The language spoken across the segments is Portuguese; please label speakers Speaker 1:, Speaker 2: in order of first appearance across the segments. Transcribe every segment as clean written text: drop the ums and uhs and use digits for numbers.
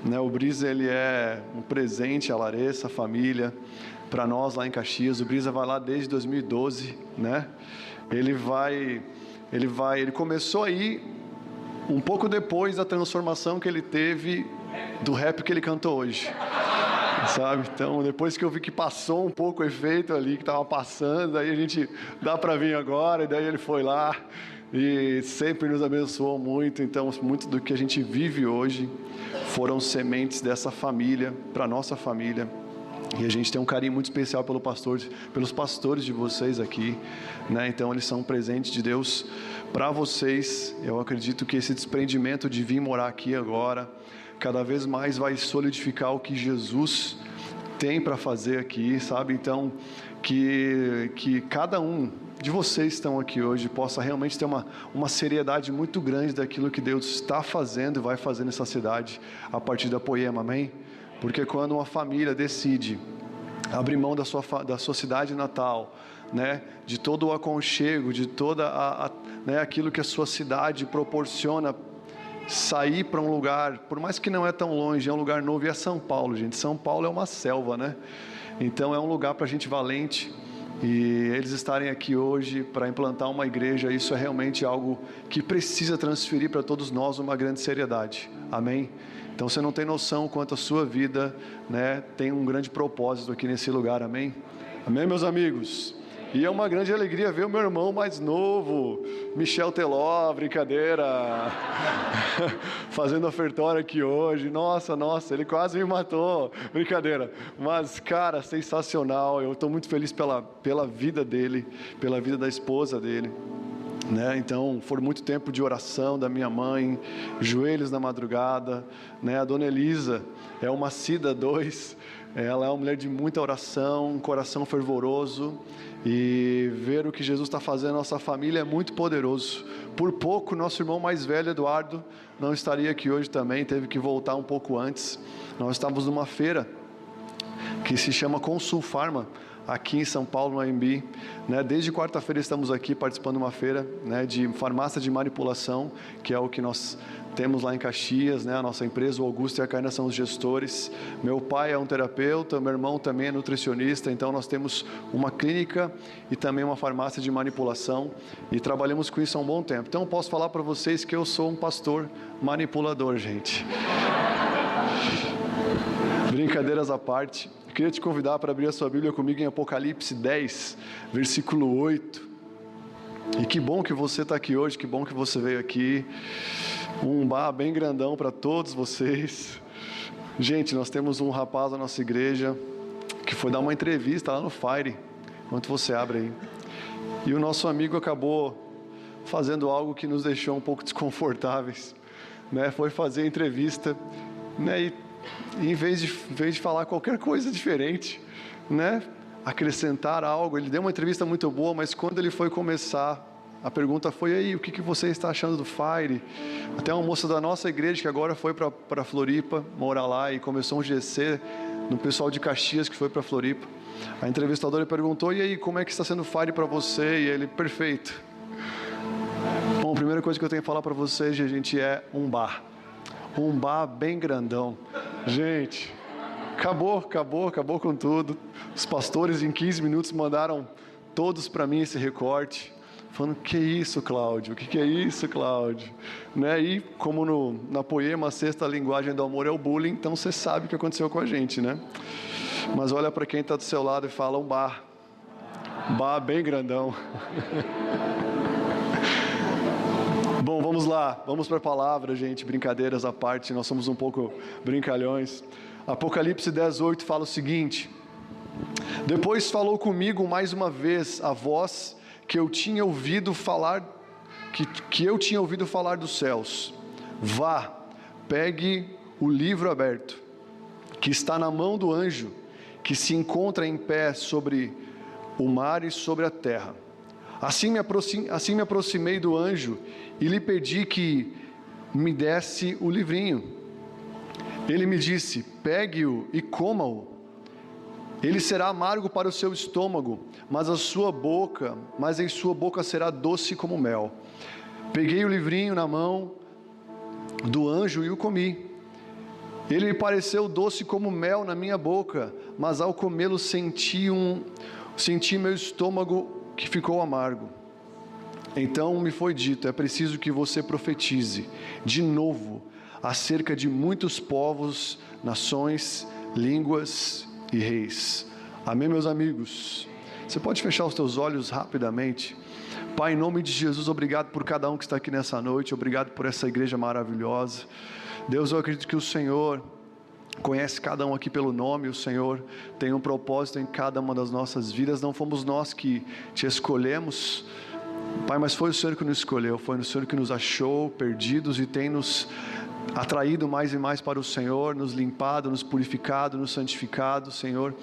Speaker 1: né? O Brisa, ele é um presente à Larissa, a família, para nós lá em Caxias. O Brisa vai lá desde 2012, né? Ele começou aí um pouco depois da transformação que ele teve do rap que ele cantou hoje, sabe? Então, depois que eu vi que passou um pouco o efeito ali, que estava passando, aí a gente dá para vir agora, e daí ele foi lá e sempre nos abençoou muito. Então, muito do que a gente vive hoje foram sementes dessa família, para nossa família. E a gente tem um carinho muito especial pelos pastores de vocês aqui, né? Então eles são um presente de Deus para vocês. Eu acredito que esse desprendimento de vir morar aqui agora, cada vez mais vai solidificar o que Jesus tem para fazer aqui, sabe? Então, que cada um de vocês que estão aqui hoje possa realmente ter uma seriedade muito grande daquilo que Deus está fazendo e vai fazer nessa cidade a partir da Poema, amém? Porque quando uma família decide abrir mão da sua cidade natal, né, de todo o aconchego, de toda né, aquilo que a sua cidade proporciona, sair para um lugar, por mais que não é tão longe, é um lugar novo, e é São Paulo, gente. São Paulo é uma selva, né? Então é um lugar para a gente valente, e eles estarem aqui hoje para implantar uma igreja, isso é realmente algo que precisa transferir para todos nós uma grande seriedade, amém? Então você não tem noção quanto a sua vida, né, tem um grande propósito aqui nesse lugar, amém? Amém, meus amigos? E é uma grande alegria ver o meu irmão mais novo, Michel Teló, brincadeira, fazendo ofertório aqui hoje. Nossa, ele quase me matou, brincadeira. Mas, cara, sensacional. Eu estou muito feliz pela vida dele, pela vida da esposa dele, né? Então, foi muito tempo de oração da minha mãe, joelhos na madrugada, né? A dona Elisa é uma Cida 2, ela é uma mulher de muita oração, um coração fervoroso, e ver o que Jesus está fazendo na nossa família é muito poderoso. Por pouco, nosso irmão mais velho, Eduardo, não estaria aqui hoje também, teve que voltar um pouco antes. Nós estávamos numa feira que se chama Consul Pharma, aqui em São Paulo, no AMB, né? Desde quarta-feira estamos aqui participando de uma feira, né, de farmácia de manipulação, que é o que nós temos lá em Caxias, né? A nossa empresa, o Augusto e a Carina são os gestores. Meu pai é um terapeuta, meu irmão também é nutricionista, então nós temos uma clínica e também uma farmácia de manipulação, e trabalhamos com isso há um bom tempo. Então eu posso falar para vocês que eu sou um pastor manipulador, gente. Brincadeiras à parte, eu queria te convidar para abrir a sua Bíblia comigo em Apocalipse 10, versículo 8. E que bom que você está aqui hoje, que bom que você veio aqui. Um bar bem grandão para todos vocês. Gente, nós temos um rapaz da nossa igreja que foi dar uma entrevista lá no Fire, enquanto você abre aí. E o nosso amigo acabou fazendo algo que nos deixou um pouco desconfortáveis, né? Foi fazer a entrevista, né? E em vez de falar qualquer coisa diferente, né, acrescentar algo, ele deu uma entrevista muito boa, mas quando ele foi começar, a pergunta foi: aí, o que você está achando do Fire? Até uma moça da nossa igreja que agora foi para Floripa, morar lá, e começou um GC no pessoal de Caxias que foi para Floripa. A entrevistadora perguntou: e aí, como é que está sendo o Fire para você? E ele: perfeito. Bom, a primeira coisa que eu tenho que falar para vocês, gente, é um bar bem grandão. Gente, acabou com tudo. Os pastores em 15 minutos mandaram todos para mim esse recorte, falando: que isso, Cláudio? O que é isso, Cláudio? Né? E como na Poema, a sexta linguagem do amor é o bullying, então você sabe o que aconteceu com a gente, né? Mas olha para quem está do seu lado e fala: um bar bem grandão. Bom, vamos lá, vamos para a palavra, gente. Brincadeiras à parte, nós somos um pouco brincalhões. Apocalipse 10:8 fala o seguinte: depois falou comigo mais uma vez a voz que eu tinha ouvido falar, que eu tinha ouvido falar dos céus. Vá, pegue o livro aberto, que está na mão do anjo, que se encontra em pé sobre o mar e sobre a terra. Assim me aproximei do anjo e lhe pedi que me desse o livrinho. Ele me disse: pegue-o e coma-o. Ele será amargo para o seu estômago, mas em sua boca será doce como mel. Peguei o livrinho na mão do anjo e o comi. Ele me pareceu doce como mel na minha boca, mas ao comê-lo senti meu estômago que ficou amargo. Então me foi dito: é preciso que você profetize de novo acerca de muitos povos, nações, línguas e reis. Amém, meus amigos? Você pode fechar os teus olhos rapidamente? Pai, em nome de Jesus, obrigado por cada um que está aqui nessa noite, obrigado por essa igreja maravilhosa. Deus, eu acredito que o Senhor conhece cada um aqui pelo nome, o Senhor tem um propósito em cada uma das nossas vidas. Não fomos nós que te escolhemos, Pai, mas foi o Senhor que nos escolheu, foi o Senhor que nos achou perdidos e tem nos atraído mais e mais para o Senhor, nos limpado, nos purificado, nos santificado. Senhor,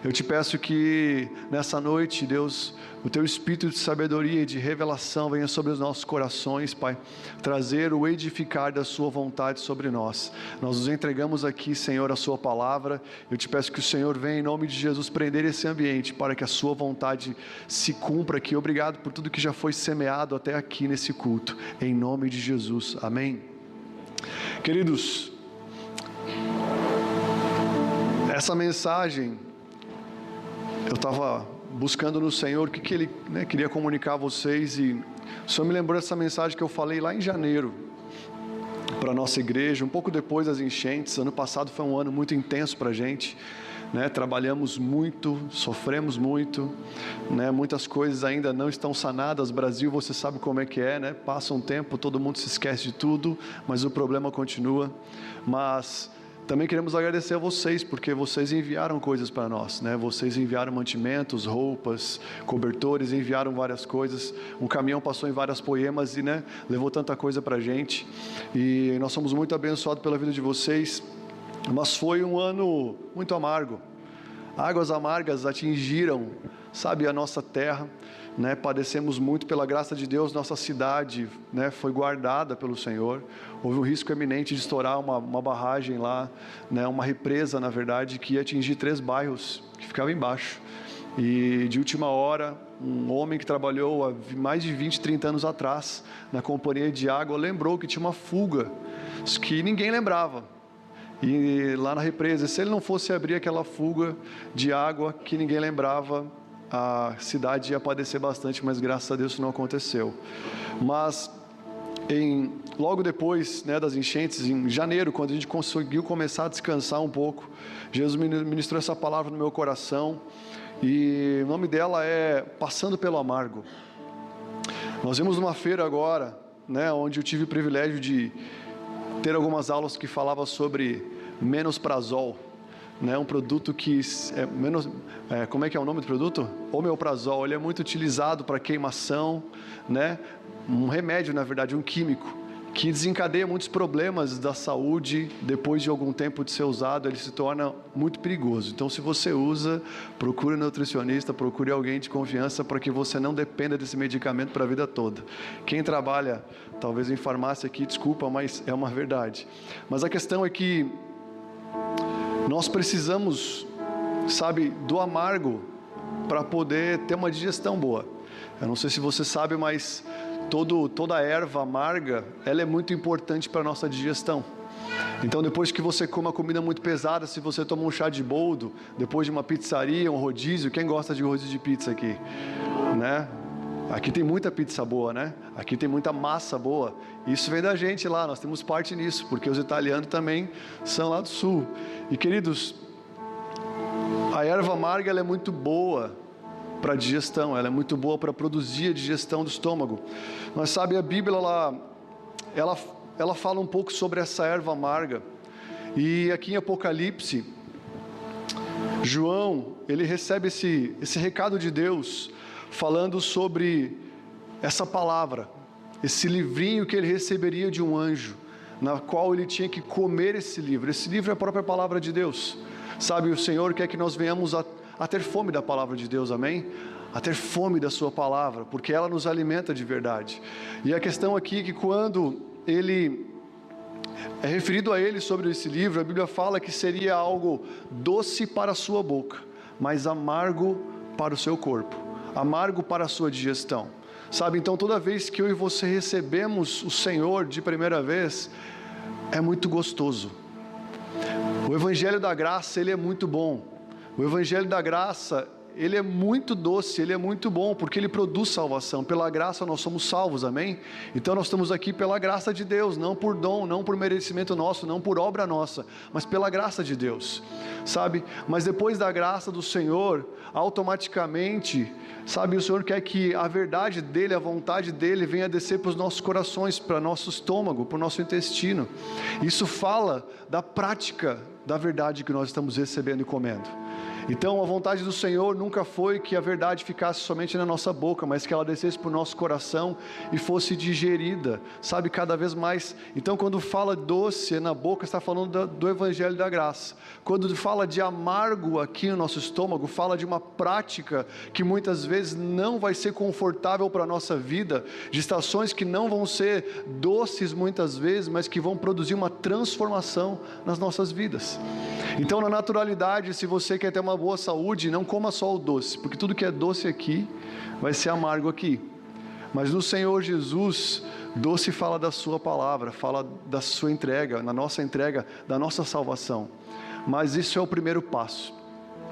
Speaker 1: eu te peço que nessa noite, Deus, o teu espírito de sabedoria e de revelação venha sobre os nossos corações, Pai, trazer o edificar da sua vontade sobre nós. Nós nos entregamos aqui, Senhor, a sua palavra. Eu te peço que o Senhor venha em nome de Jesus prender esse ambiente para que a sua vontade se cumpra aqui. Obrigado por tudo que já foi semeado até aqui nesse culto, em nome de Jesus, amém. Queridos, essa mensagem, eu estava buscando no Senhor o que Ele queria comunicar a vocês, e o Senhor me lembrou dessa mensagem que eu falei lá em janeiro, para a nossa igreja, um pouco depois das enchentes. Ano passado foi um ano muito intenso para a gente, trabalhamos muito, sofremos muito, muitas coisas ainda não estão sanadas. Brasil, você sabe como é que é, passa um tempo, todo mundo se esquece de tudo, mas o problema continua. Mas também queremos agradecer a vocês, porque vocês enviaram coisas para nós, vocês enviaram mantimentos, roupas, cobertores, enviaram várias coisas. Um caminhão passou em várias poemas e levou tanta coisa para a gente, e nós somos muito abençoados pela vida de vocês. Mas foi um ano muito amargo. Águas amargas atingiram, a nossa terra, padecemos muito. Pela graça de Deus, nossa cidade, foi guardada pelo Senhor. Houve um risco eminente de estourar uma barragem lá, uma represa, na verdade, que ia atingir 3 bairros que ficavam embaixo. E de última hora, um homem que trabalhou há mais de 20, 30 anos atrás na companhia de água lembrou que tinha uma fuga que ninguém lembrava. E lá na represa, se ele não fosse abrir aquela fuga de água que ninguém lembrava, a cidade ia padecer bastante, mas graças a Deus isso não aconteceu. Mas logo depois das enchentes, em janeiro, quando a gente conseguiu começar a descansar um pouco, Jesus ministrou essa palavra no meu coração, e o nome dela é Passando pelo Amargo. Nós vimos uma feira agora, onde eu tive o privilégio de ter algumas aulas que falavam sobre Menoprazol, um produto que como é que é o nome do produto? Omeprazol. Ele é muito utilizado para queimação, um remédio, na verdade, um químico, que desencadeia muitos problemas da saúde. Depois de algum tempo de ser usado, ele se torna muito perigoso. Então, se você usa, procure um nutricionista, procure alguém de confiança, para que você não dependa desse medicamento para a vida toda. Quem trabalha, talvez em farmácia aqui, desculpa, mas é uma verdade. Mas a questão é que nós precisamos, do amargo para poder ter uma digestão boa. Eu não sei se você sabe, mas toda a erva amarga, ela é muito importante para a nossa digestão. Então, depois que você come uma comida muito pesada, se você toma um chá de boldo, depois de uma pizzaria, um rodízio, quem gosta de rodízio de pizza aqui? Aqui tem muita pizza boa, Aqui tem muita massa boa. Isso vem da gente lá, nós temos parte nisso, porque os italianos também são lá do sul. E, queridos, a erva amarga, ela é muito boa para a digestão, ela é muito boa para produzir a digestão do estômago. Mas a Bíblia, ela fala um pouco sobre essa erva amarga. E aqui em Apocalipse, João, ele recebe esse recado de Deus, falando sobre essa palavra, esse livrinho que ele receberia de um anjo, na qual ele tinha que comer esse livro. Esse livro é a própria palavra de Deus. O Senhor quer que nós venhamos a ter fome da palavra de Deus, amém? A ter fome da sua palavra, porque ela nos alimenta de verdade. E a questão aqui é que quando ele é referido a ele sobre esse livro, a Bíblia fala que seria algo doce para a sua boca, mas amargo para o seu corpo, amargo para a sua digestão. Então toda vez que eu e você recebemos o Senhor de primeira vez, é muito gostoso. O Evangelho da Graça, ele é muito bom. O Evangelho da Graça, ele é muito doce, ele é muito bom, porque ele produz salvação. Pela graça nós somos salvos, amém? Então nós estamos aqui pela graça de Deus, não por dom, não por merecimento nosso, não por obra nossa, mas pela graça de Deus, sabe? Mas depois da graça do Senhor, automaticamente, sabe, o Senhor quer que a verdade dEle, a vontade dEle venha descer para os nossos corações, para nosso estômago, para o nosso intestino. Isso fala da prática da verdade que nós estamos recebendo e comendo. Então a vontade do Senhor nunca foi que a verdade ficasse somente na nossa boca, mas que ela descesse para o nosso coração e fosse digerida, sabe, cada vez mais. Então quando fala doce na boca, está falando do Evangelho da Graça. Quando fala de amargo aqui no nosso estômago, fala de uma prática que muitas vezes não vai ser confortável para a nossa vida, de estações que não vão ser doces muitas vezes, mas que vão produzir uma transformação nas nossas vidas. Então na naturalidade, se você quer ter uma boa saúde, não coma só o doce, porque tudo que é doce aqui vai ser amargo aqui. Mas no Senhor Jesus, doce fala da sua palavra, fala da sua entrega, na nossa entrega, da nossa salvação. Mas isso é o primeiro passo.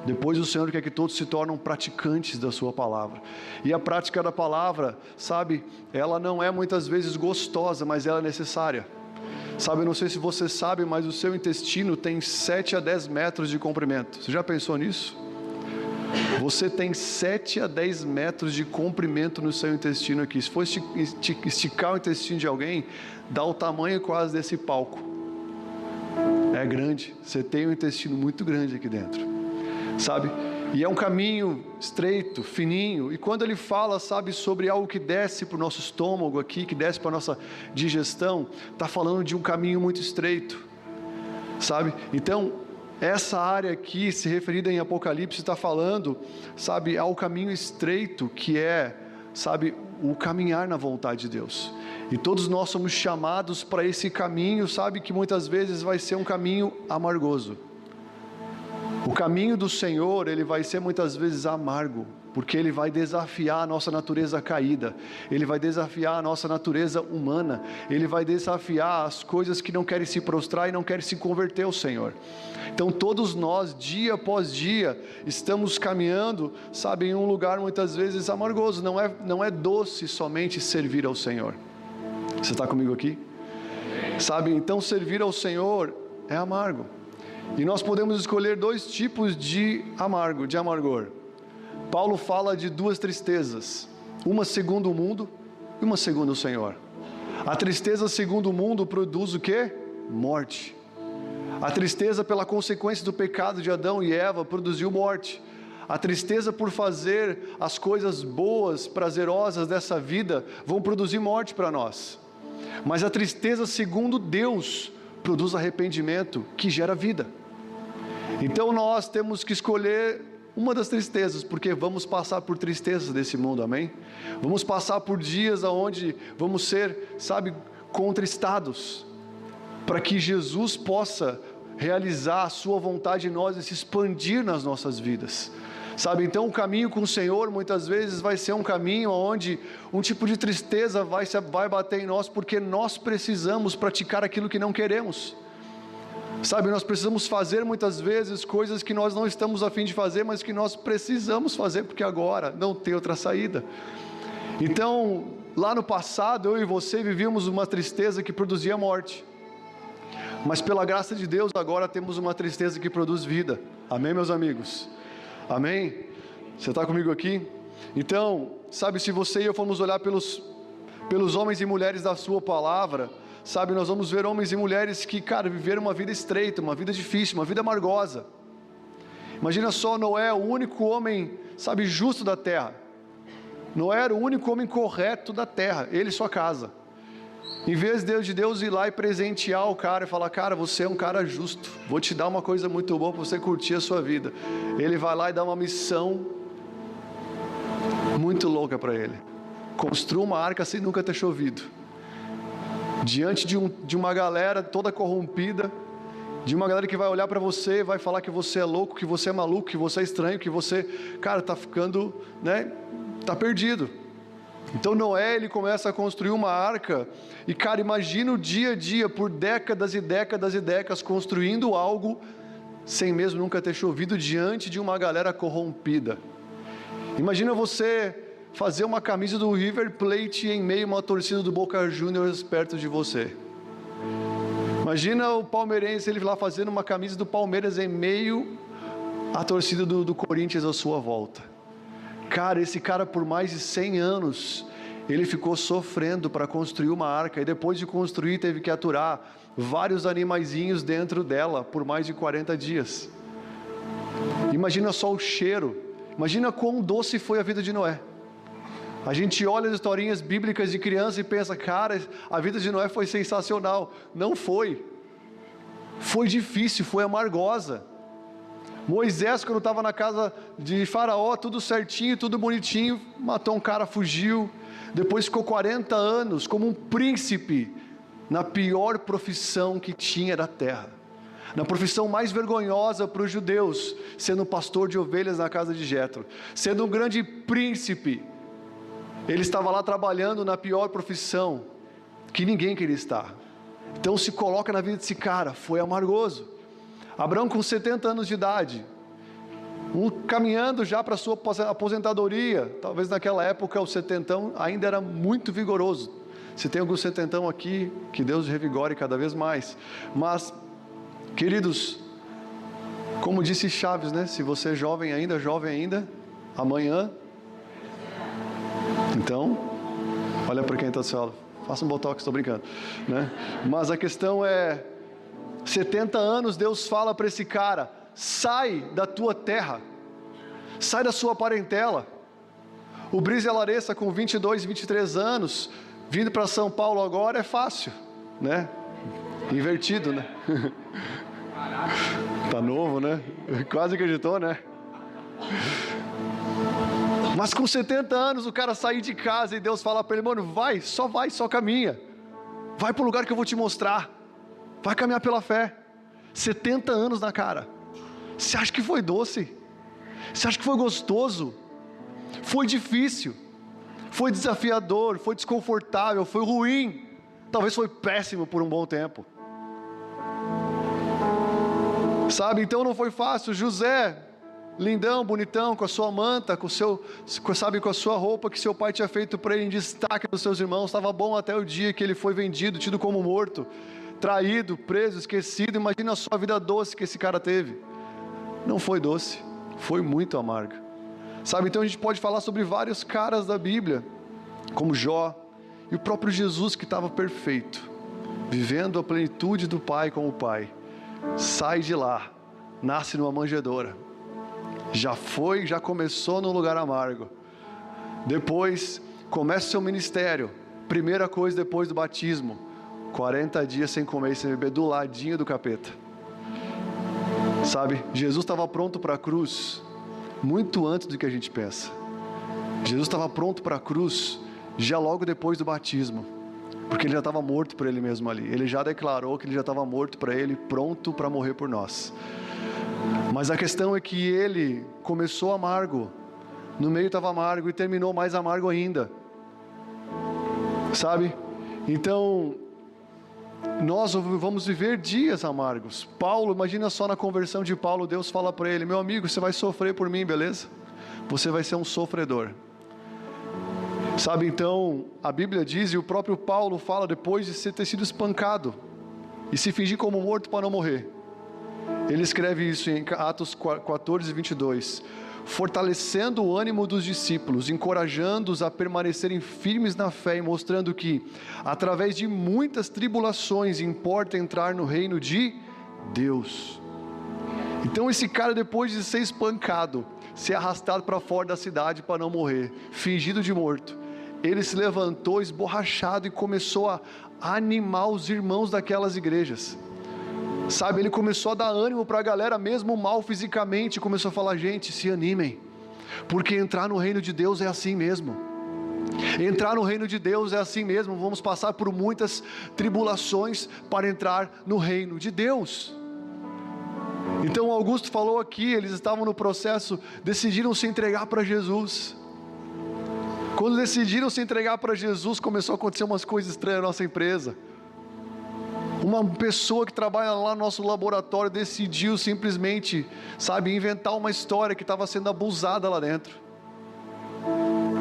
Speaker 1: Depois o Senhor quer que todos se tornem praticantes da sua palavra. E a prática da palavra, sabe, ela não é muitas vezes gostosa, mas ela é necessária. Sabe, eu não sei se você sabe, mas o seu intestino tem 7 a 10 metros de comprimento. Você já pensou nisso? Você tem 7 a 10 metros de comprimento no seu intestino aqui. Se for esticar o intestino de alguém, dá o tamanho quase desse palco. É grande. Você tem um intestino muito grande aqui dentro, sabe? E é um caminho estreito, fininho. E quando ele fala, sabe, sobre algo que desce para o nosso estômago aqui, que desce para a nossa digestão, está falando de um caminho muito estreito, sabe? Então, essa área aqui, se referida em Apocalipse, está falando, sabe, ao caminho estreito, que é, sabe, o caminhar na vontade de Deus. E todos nós somos chamados para esse caminho, sabe, que muitas vezes vai ser um caminho amargoso. O caminho do Senhor, ele vai ser muitas vezes amargo, porque ele vai desafiar a nossa natureza caída, ele vai desafiar a nossa natureza humana, ele vai desafiar as coisas que não querem se prostrar e não querem se converter ao Senhor. Então todos nós, dia após dia, estamos caminhando, sabe, em um lugar muitas vezes amargoso. Não é doce somente servir ao Senhor. Você está comigo aqui? Sabe, então servir ao Senhor é amargo. E nós podemos escolher 2 tipos de amargor. Paulo fala de 2 tristezas, uma segundo o mundo e uma segundo o Senhor. A tristeza segundo o mundo produz o quê? Morte. A tristeza pela consequência do pecado de Adão e Eva produziu morte. A tristeza por fazer as coisas boas, prazerosas dessa vida, vão produzir morte para nós. Mas a tristeza segundo Deus produz arrependimento que gera vida. Então nós temos que escolher uma das tristezas, porque vamos passar por tristezas desse mundo, amém? Vamos passar por dias onde vamos ser, sabe, contristados, para que Jesus possa realizar a sua vontade em nós e se expandir nas nossas vidas, sabe? Então o caminho com o Senhor muitas vezes vai ser um caminho onde um tipo de tristeza vai bater em nós, porque nós precisamos praticar aquilo que não queremos. Sabe, nós precisamos fazer muitas vezes coisas que nós não estamos a fim de fazer, mas que nós precisamos fazer, porque agora não tem outra saída. Então, lá no passado, eu e você vivíamos uma tristeza que produzia morte. Mas pela graça de Deus, agora temos uma tristeza que produz vida. Amém, meus amigos? Amém? Você está comigo aqui? Então, sabe, se você e eu formos olhar pelos homens e mulheres da sua palavra, sabe, nós vamos ver homens e mulheres que, cara, viveram uma vida estreita, uma vida difícil, uma vida amargosa. Imagina só Noé, o único homem, sabe, justo da terra. Noé era o único homem correto da terra, ele e sua casa. Em vez de Deus ir lá e presentear o cara e falar, cara, você é um cara justo, vou te dar uma coisa muito boa para você curtir a sua vida. Ele vai lá e dá uma missão muito louca para ele. Construa uma arca sem nunca ter chovido. Diante de uma galera toda corrompida, de uma galera que vai olhar para você, vai falar que você é louco, que você é maluco, que você é estranho, que você, cara, está ficando, né, está perdido. Então Noé, ele começa a construir uma arca, e cara, imagina o dia a dia, por décadas e décadas e décadas, construindo algo sem mesmo nunca ter chovido diante de uma galera corrompida. Imagina você fazer uma camisa do River Plate em meio a uma torcida do Boca Juniors perto de você. Imagina o palmeirense, ele lá fazendo uma camisa do Palmeiras em meio à torcida do Corinthians à sua volta. Cara, esse cara por mais de 100 anos, ele ficou sofrendo para construir uma arca, e depois de construir teve que aturar vários animaizinhos dentro dela por mais de 40 dias. Imagina só o cheiro, imagina quão doce foi a vida de Noé. A gente olha as historinhas bíblicas de criança e pensa, cara, a vida de Noé foi sensacional. Não foi. Foi difícil, foi amargosa. Moisés, quando estava na casa de Faraó, tudo certinho, tudo bonitinho, matou um cara, fugiu. Depois ficou 40 anos como um príncipe na pior profissão que tinha da terra. Na profissão mais vergonhosa para os judeus, sendo pastor de ovelhas na casa de Jetro. Sendo um grande príncipe. Ele estava lá trabalhando na pior profissão que ninguém queria estar. Então se coloca na vida desse cara, foi amargoso. Abraão com 70 anos de idade, caminhando já para a sua aposentadoria. Talvez naquela época o setentão ainda era muito vigoroso. Se tem algum setentão aqui, que Deus revigore cada vez mais. Mas, queridos, como disse Chaves, né? Se você é jovem ainda, amanhã... Então, olha para quem está do seu lado, faça um botox, estou brincando, né? Mas a questão é, 70 anos Deus fala para esse cara, sai da tua terra, sai da sua parentela. O Brise e a Larissa com 22, 23 anos, vindo para São Paulo agora é fácil, né? Invertido, né? Tá novo, né? Quase acreditou, né? Mas com 70 anos o cara sair de casa e Deus fala para ele, mano, vai, só caminha. Vai para o lugar que eu vou te mostrar. Vai caminhar pela fé. 70 anos na cara. Você acha que foi doce? Você acha que foi gostoso? Foi difícil. Foi desafiador, foi desconfortável, foi ruim. Talvez foi péssimo por um bom tempo. Sabe, então não foi fácil. José... lindão, bonitão, com a sua manta, com a sua roupa que seu pai tinha feito para ele em destaque dos seus irmãos, estava bom até o dia que ele foi vendido, tido como morto, traído, preso, esquecido. Imagina a sua vida doce que esse cara teve. Não foi doce, foi muito amarga. Sabe, então a gente pode falar sobre vários caras da Bíblia, como Jó, e o próprio Jesus que estava perfeito, vivendo a plenitude do Pai como Pai, sai de lá, nasce numa manjedoura. Já começou num lugar amargo. Depois, começa o seu ministério. Primeira coisa depois do batismo, 40 dias sem comer e sem beber, do ladinho do capeta. Sabe, Jesus estava pronto para a cruz, muito antes do que a gente pensa. Jesus estava pronto para a cruz, já logo depois do batismo. Porque ele já estava morto por ele mesmo ali. Ele já declarou que ele já estava morto para ele, pronto para morrer por nós. Mas a questão é que ele começou amargo, no meio estava amargo e terminou mais amargo ainda, sabe? Então, nós vamos viver dias amargos. Paulo, imagina só na conversão de Paulo, Deus fala para ele, meu amigo, você vai sofrer por mim, beleza? Você vai ser um sofredor. Sabe, então, a Bíblia diz, e o próprio Paulo fala, depois de ter sido espancado, e se fingir como morto para não morrer. Ele escreve isso em Atos 14, 22. Fortalecendo o ânimo dos discípulos, encorajando-os a permanecerem firmes na fé e mostrando que, através de muitas tribulações, importa entrar no reino de Deus. Então esse cara, depois de ser espancado, ser arrastado para fora da cidade para não morrer, fingido de morto, ele se levantou esborrachado e começou a animar os irmãos daquelas igrejas. Sabe, ele começou a dar ânimo para a galera, mesmo mal fisicamente, começou a falar, gente, se animem, porque entrar no reino de Deus é assim mesmo. Entrar no reino de Deus é assim mesmo, vamos passar por muitas tribulações para entrar no reino de Deus. Então Augusto falou aqui, eles estavam no processo, decidiram se entregar para Jesus. Quando decidiram se entregar para Jesus, começou a acontecer umas coisas estranhas na nossa empresa. Uma pessoa que trabalha lá no nosso laboratório decidiu simplesmente, inventar uma história que estava sendo abusada lá dentro.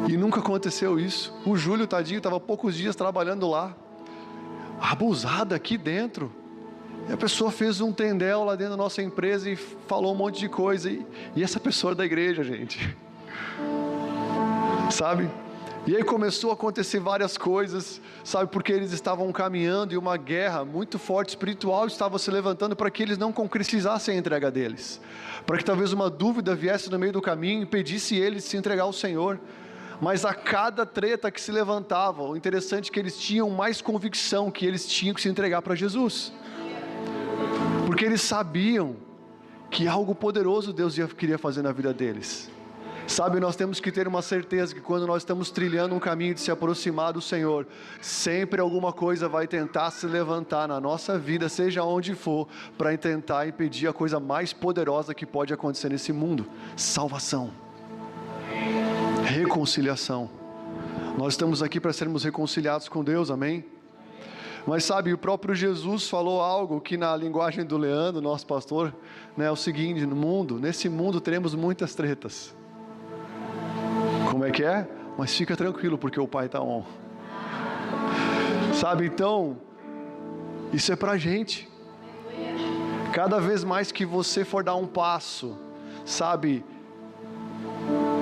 Speaker 1: E nunca aconteceu isso. O Júlio, tadinho, estava poucos dias trabalhando lá. Abusada aqui dentro. E a pessoa fez um tendel lá dentro da nossa empresa e falou um monte de coisa. E essa pessoa é da igreja, gente. E aí começou a acontecer várias coisas, porque eles estavam caminhando e uma guerra muito forte espiritual estava se levantando para que eles não concretizassem a entrega deles. Para que talvez uma dúvida viesse no meio do caminho e impedisse eles de se entregar ao Senhor. Mas a cada treta que se levantava, o interessante é que eles tinham mais convicção que eles tinham que se entregar para Jesus. Porque eles sabiam que algo poderoso Deus queria fazer na vida deles. Nós temos que ter uma certeza que quando nós estamos trilhando um caminho de se aproximar do Senhor, sempre alguma coisa vai tentar se levantar na nossa vida, seja onde for, para tentar impedir a coisa mais poderosa que pode acontecer nesse mundo: salvação, reconciliação. Nós estamos aqui para sermos reconciliados com Deus, amém? Mas o próprio Jesus falou algo que na linguagem do Leandro, nosso pastor, é o seguinte: nesse mundo teremos muitas tretas. Como é que é? Mas fica tranquilo, porque o Pai está on. Então, isso é pra gente. Cada vez mais que você for dar um passo,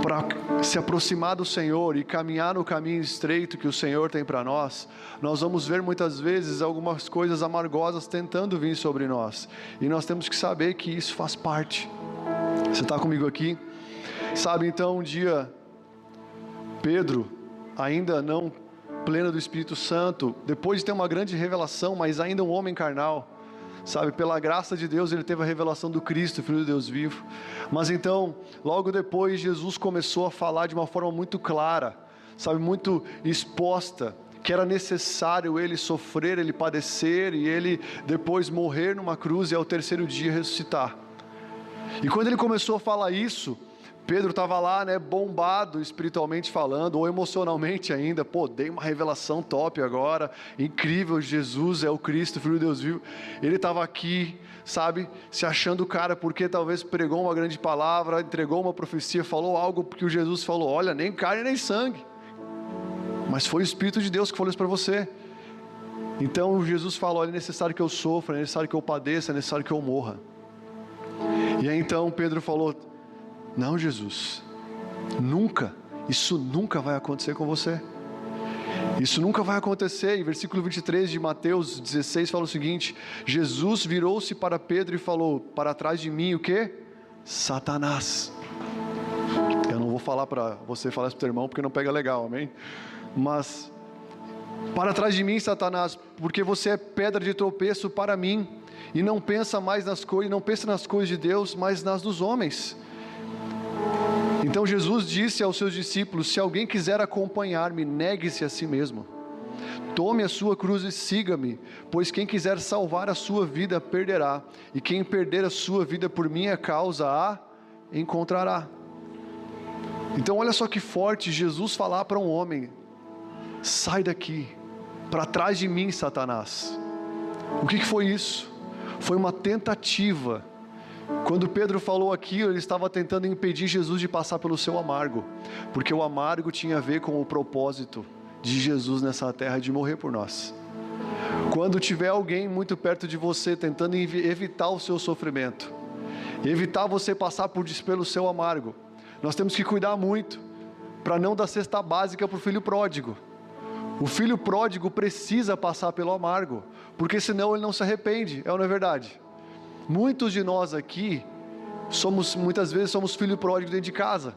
Speaker 1: para se aproximar do Senhor e caminhar no caminho estreito que o Senhor tem para nós, nós vamos ver muitas vezes algumas coisas amargosas tentando vir sobre nós. E nós temos que saber que isso faz parte. Você está comigo aqui? Então um dia, Pedro, ainda não pleno do Espírito Santo, depois de ter uma grande revelação, mas ainda um homem carnal, pela graça de Deus ele teve a revelação do Cristo, Filho de Deus vivo. Mas então, logo depois, Jesus começou a falar de uma forma muito clara, muito exposta, que era necessário ele sofrer, ele padecer e ele depois morrer numa cruz e ao terceiro dia ressuscitar. E quando ele começou a falar isso, Pedro estava lá, bombado espiritualmente falando, ou emocionalmente ainda. Dei uma revelação top agora, incrível, Jesus é o Cristo, Filho de Deus vivo. Ele estava aqui, se achando o cara, porque talvez pregou uma grande palavra, entregou uma profecia, falou algo que o Jesus falou: olha, nem carne nem sangue, mas foi o Espírito de Deus que falou isso para você. Então Jesus falou: olha, é necessário que eu sofra, é necessário que eu padeça, é necessário que eu morra. E aí então Pedro falou: não, Jesus, isso nunca vai acontecer com você. Isso nunca vai acontecer. Em versículo 23 de Mateus 16 fala o seguinte: Jesus virou-se para Pedro e falou: para trás de mim o quê? Satanás. Eu não vou falar para você falar isso para o teu irmão, porque não pega legal, amém? Mas, para trás de mim, Satanás, porque você é pedra de tropeço para mim, e não pensa mais nas coisas, não pensa nas coisas de Deus, mas nas dos homens. Então Jesus disse aos seus discípulos: se alguém quiser acompanhar-me, negue-se a si mesmo. Tome a sua cruz e siga-me, pois quem quiser salvar a sua vida, perderá. E quem perder a sua vida por minha causa, a encontrará. Então olha só que forte Jesus falar para um homem: sai daqui, para trás de mim, Satanás. O que foi isso? Foi uma tentativa. Quando Pedro falou aquilo, ele estava tentando impedir Jesus de passar pelo seu amargo, porque o amargo tinha a ver com o propósito de Jesus nessa terra, de morrer por nós. Quando tiver alguém muito perto de você tentando evitar o seu sofrimento, evitar você passar pelo seu amargo, nós temos que cuidar muito para não dar cesta básica para o filho pródigo. O filho pródigo precisa passar pelo amargo, porque senão ele não se arrepende, não é verdade? Muitos de nós aqui, muitas vezes somos filho pródigo dentro de casa,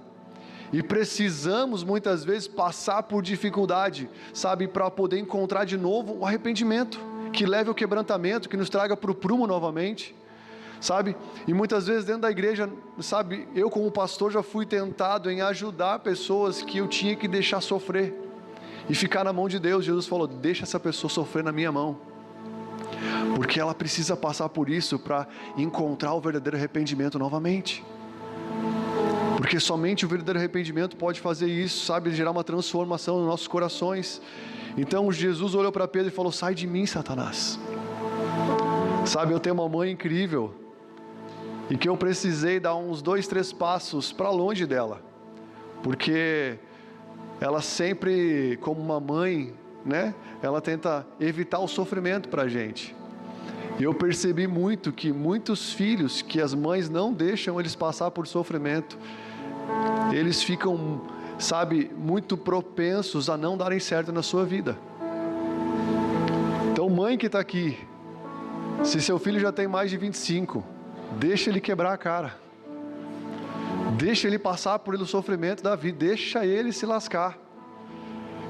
Speaker 1: e precisamos muitas vezes passar por dificuldade, para poder encontrar de novo o arrependimento, que leve ao quebrantamento, que nos traga para o prumo novamente, e muitas vezes dentro da igreja, eu como pastor já fui tentado em ajudar pessoas que eu tinha que deixar sofrer, e ficar na mão de Deus. Jesus falou: deixa essa pessoa sofrer na minha mão, porque ela precisa passar por isso para encontrar o verdadeiro arrependimento novamente, porque somente o verdadeiro arrependimento pode fazer isso, gerar uma transformação nos nossos corações. Então Jesus olhou para Pedro e falou: sai de mim, Satanás. Sabe, eu tenho uma mãe incrível e que eu precisei dar uns 2, 3 passos para longe dela, porque ela sempre, como uma mãe, né, ela tenta evitar o sofrimento para a gente. E eu percebi muito que muitos filhos que as mães não deixam eles passar por sofrimento, eles ficam, sabe, muito propensos a não darem certo na sua vida. Então, mãe que está aqui, se seu filho já tem mais de 25, deixa ele quebrar a cara. Deixa ele passar por o sofrimento da vida, deixa ele se lascar.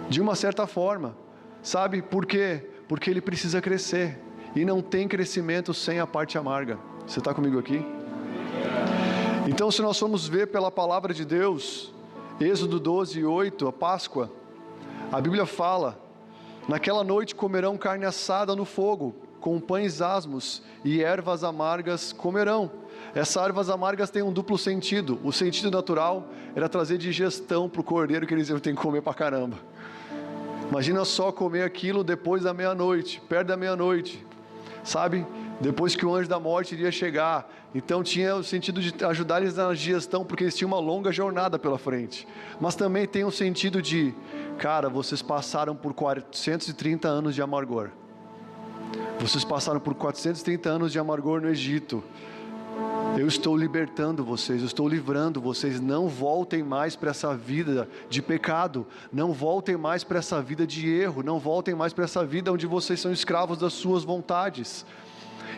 Speaker 1: De uma certa forma, sabe por quê? Porque ele precisa crescer. E não tem crescimento sem a parte amarga. Você está comigo aqui? Então, se nós formos ver pela palavra de Deus, Êxodo 12, 8, a Páscoa, a Bíblia fala: naquela noite comerão carne assada no fogo, com pães asmos e ervas amargas comerão. Essas ervas amargas têm um duplo sentido. O sentido natural era trazer digestão para o cordeiro, que eles iam ter que comer para caramba. Imagina só comer aquilo depois da meia-noite, perto da meia-noite, sabe? Depois que o anjo da morte iria chegar. Então tinha o sentido de ajudar eles na digestão, porque eles tinham uma longa jornada pela frente. Mas também tem o sentido de, cara, vocês passaram por 430 anos de amargor. Vocês passaram por 430 anos de amargor no Egito. Eu estou libertando vocês, eu estou livrando vocês. Não voltem mais para essa vida de pecado. Não voltem mais para essa vida de erro. Não voltem mais para essa vida onde vocês são escravos das suas vontades.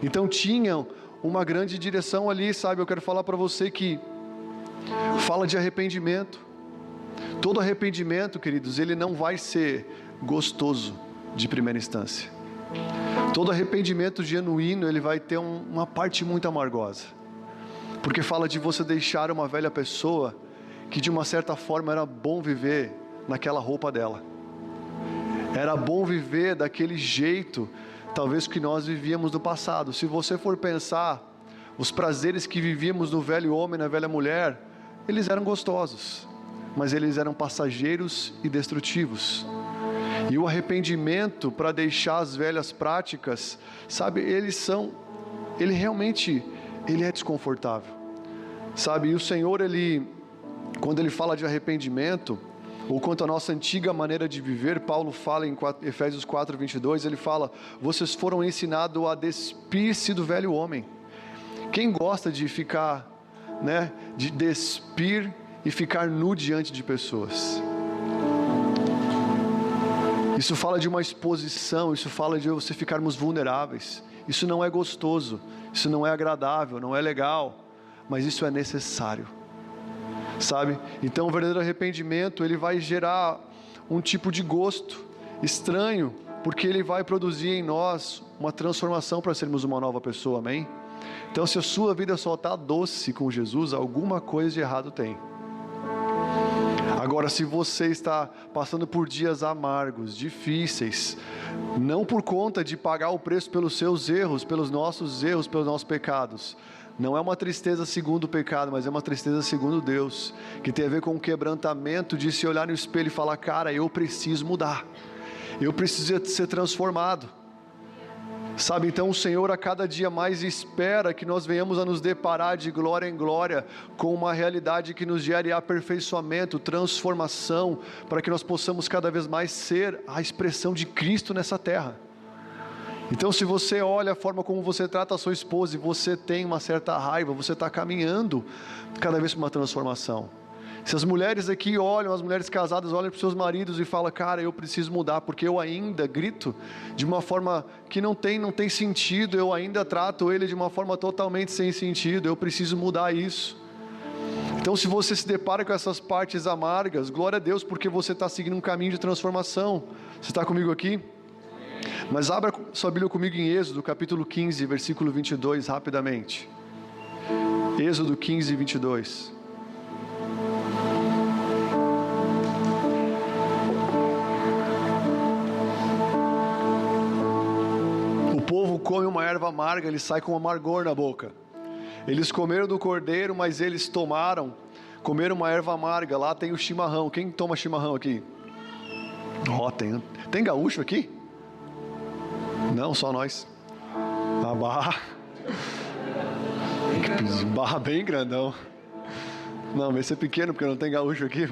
Speaker 1: Então tinham uma grande direção ali, sabe? Eu quero falar para você que fala de arrependimento. Todo arrependimento, queridos, ele não vai ser gostoso de primeira instância. Todo arrependimento genuíno, ele vai ter uma parte muito amargosa. Porque fala de você deixar uma velha pessoa que de uma certa forma era bom viver naquela roupa dela. Era bom viver daquele jeito, talvez que nós vivíamos no passado. Se você for pensar, os prazeres que vivíamos no velho homem, na velha mulher, eles eram gostosos, mas eles eram passageiros e destrutivos. E o arrependimento para deixar as velhas práticas, sabe, ele realmente é desconfortável, sabe? E o Senhor, quando Ele fala de arrependimento, ou quanto à nossa antiga maneira de viver, Paulo fala em Efésios 4, 22, ele fala: vocês foram ensinados a despir-se do velho homem. Quem gosta de ficar, né, de despir e ficar nu diante de pessoas? Isso fala de uma exposição, isso fala de você ficarmos vulneráveis. Isso não é gostoso, isso não é agradável, não é legal, mas isso é necessário, sabe? Então o verdadeiro arrependimento, ele vai gerar um tipo de gosto estranho, porque ele vai produzir em nós uma transformação para sermos uma nova pessoa, amém? Então, se a sua vida só está doce com Jesus, alguma coisa de errado tem. Agora, se você está passando por dias amargos, difíceis, não por conta de pagar o preço pelos seus erros, pelos nossos pecados, não é uma tristeza segundo o pecado, mas é uma tristeza segundo Deus, que tem a ver com o quebrantamento de se olhar no espelho e falar: cara, eu preciso mudar, eu preciso ser transformado, sabe? Então o Senhor a cada dia mais espera que nós venhamos a nos deparar de glória em glória com uma realidade que nos gere aperfeiçoamento, transformação, para que nós possamos cada vez mais ser a expressão de Cristo nessa terra. Então, se você olha a forma como você trata a sua esposa e você tem uma certa raiva, você está caminhando cada vez para uma transformação. Se as mulheres aqui olham, as mulheres casadas olham para os seus maridos e falam: cara, eu preciso mudar, porque eu ainda grito de uma forma que não tem sentido, eu ainda trato ele de uma forma totalmente sem sentido, eu preciso mudar isso. Então, se você se depara com essas partes amargas, glória a Deus, porque você está seguindo um caminho de transformação. Você está comigo aqui? Mas abra sua Bíblia comigo em Êxodo, capítulo 15, versículo 22, rapidamente. Êxodo 15, 22. O povo come uma erva amarga, ele sai com amargor na boca. Eles comeram do cordeiro, mas eles comeram uma erva amarga. Lá tem o chimarrão. Quem toma chimarrão aqui? Tem gaúcho aqui? Não, só nós. A barra. Barra bem grandão. Não, vai ser pequeno porque não tem gaúcho aqui.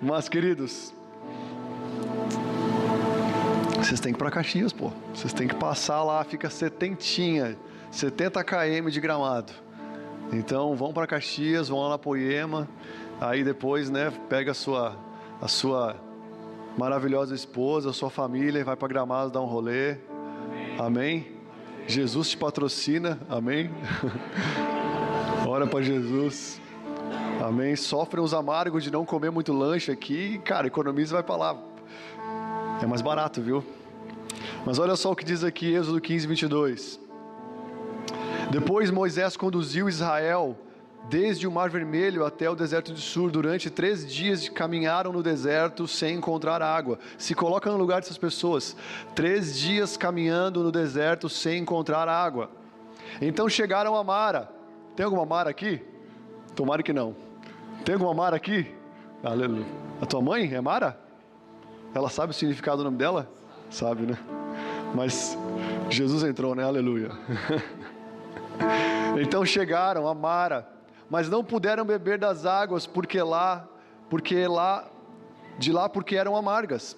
Speaker 1: Mas, queridos, vocês têm que ir para Caxias, pô. Vocês têm que passar lá, fica 70 km de Gramado. Então, vão para Caxias, vão lá na Poema. Aí depois, né, pega a sua maravilhosa esposa, a sua família e vai para Gramado dar um rolê. Amém? Jesus te patrocina. Amém? Ora para Jesus. Amém? Sofrem os amargos de não comer muito lanche aqui. Cara, economiza e vai para lá. É mais barato, viu? Mas olha só o que diz aqui, Êxodo 15, 22. Depois Moisés conduziu Israel desde o Mar Vermelho até o deserto de Sur. Durante 3 dias caminharam no deserto sem encontrar água. Se coloca no lugar dessas pessoas. 3 dias caminhando no deserto sem encontrar água. Então chegaram a Mara. Tem alguma Mara aqui? Tomara que não. Tem alguma Mara aqui? Aleluia. A tua mãe é Mara? Ela sabe o significado do nome dela? Sabe, né? Mas Jesus entrou, né? Aleluia. Então chegaram a Mara, mas não puderam beber das águas porque eram amargas.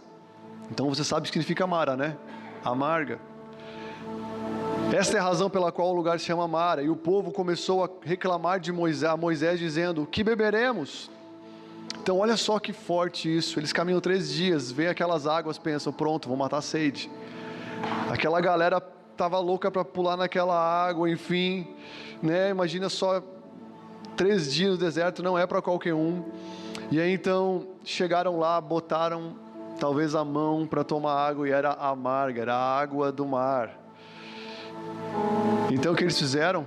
Speaker 1: Então você sabe o que significa Mara, né? Amarga. Esta é a razão pela qual o lugar se chama Mara. E o povo começou a reclamar de Moisés dizendo: que beberemos? Então olha só que forte isso. Eles caminham 3 dias, veem aquelas águas, pensam: pronto, vão matar a sede. Aquela galera estava louca para pular naquela água, enfim, né? Imagina só, 3 dias no deserto não é para qualquer um. E aí então chegaram lá, botaram talvez a mão para tomar água e era amarga, era a água do mar. Então o que eles fizeram?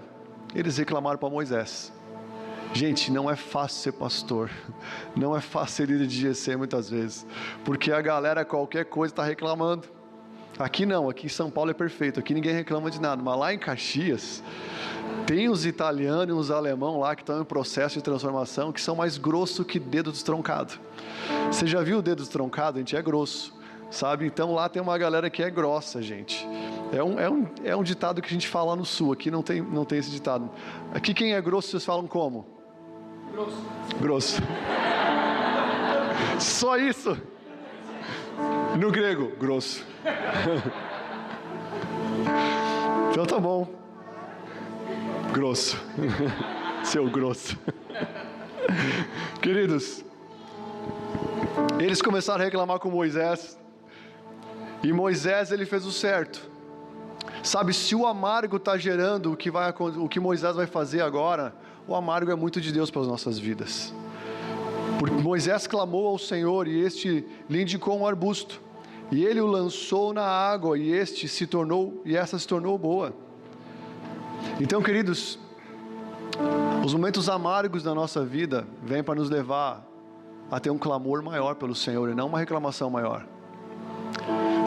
Speaker 1: Eles reclamaram para Moisés. Gente, não é fácil ser pastor, não é fácil ser líder de GC muitas vezes, porque a galera qualquer coisa está reclamando. Aqui não, aqui em São Paulo é perfeito, aqui ninguém reclama de nada, mas lá em Caxias, tem os italianos e os alemão lá que estão em processo de transformação, que são mais grossos que dedo destroncado. Você já viu o dedo destroncado? A gente é grosso, sabe? Então lá tem uma galera que é grossa, gente. É um ditado que a gente fala no sul, aqui não tem esse ditado. Aqui quem é grosso, vocês falam como? Grosso. Só isso. No grego, grosso. Então tá bom. Grosso. Seu grosso. Queridos, eles começaram a reclamar com Moisés. E Moisés, ele fez o certo. Sabe, se o amargo está gerando o que Moisés vai fazer agora, o amargo é muito de Deus para as nossas vidas. Porque Moisés clamou ao Senhor e este lhe indicou um arbusto. E ele o lançou na água e essa se tornou boa. Então, queridos, os momentos amargos da nossa vida vêm para nos levar a ter um clamor maior pelo Senhor e não uma reclamação maior.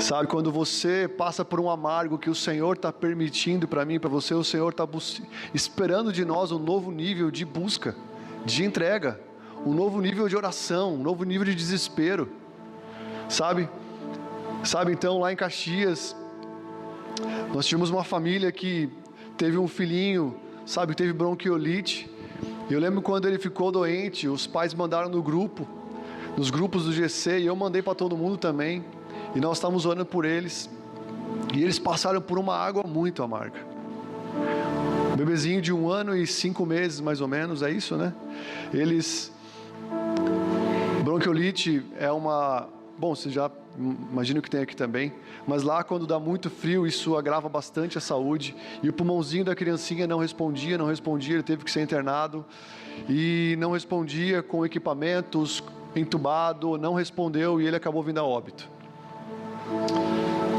Speaker 1: Sabe, quando você passa por um amargo que o Senhor está permitindo para mim, para você, o Senhor está esperando de nós um novo nível de busca, de entrega, um novo nível de oração, um novo nível de desespero. Sabe, então lá em Caxias, nós tínhamos uma família que teve um filhinho, sabe, teve bronquiolite. Eu lembro quando ele ficou doente, os pais mandaram nos grupos do GC, e eu mandei para todo mundo também. E nós estávamos orando por eles. E eles passaram por uma água muito amarga. Um bebezinho de 1 ano e 5 meses, mais ou menos, é isso, né? Bronquiolite é uma... Bom, você já imagina que tem aqui também. Mas lá, quando dá muito frio, isso agrava bastante a saúde. E o pulmãozinho da criancinha não respondia. Ele teve que ser internado. E não respondia com equipamentos, entubado, não respondeu e ele acabou vindo a óbito.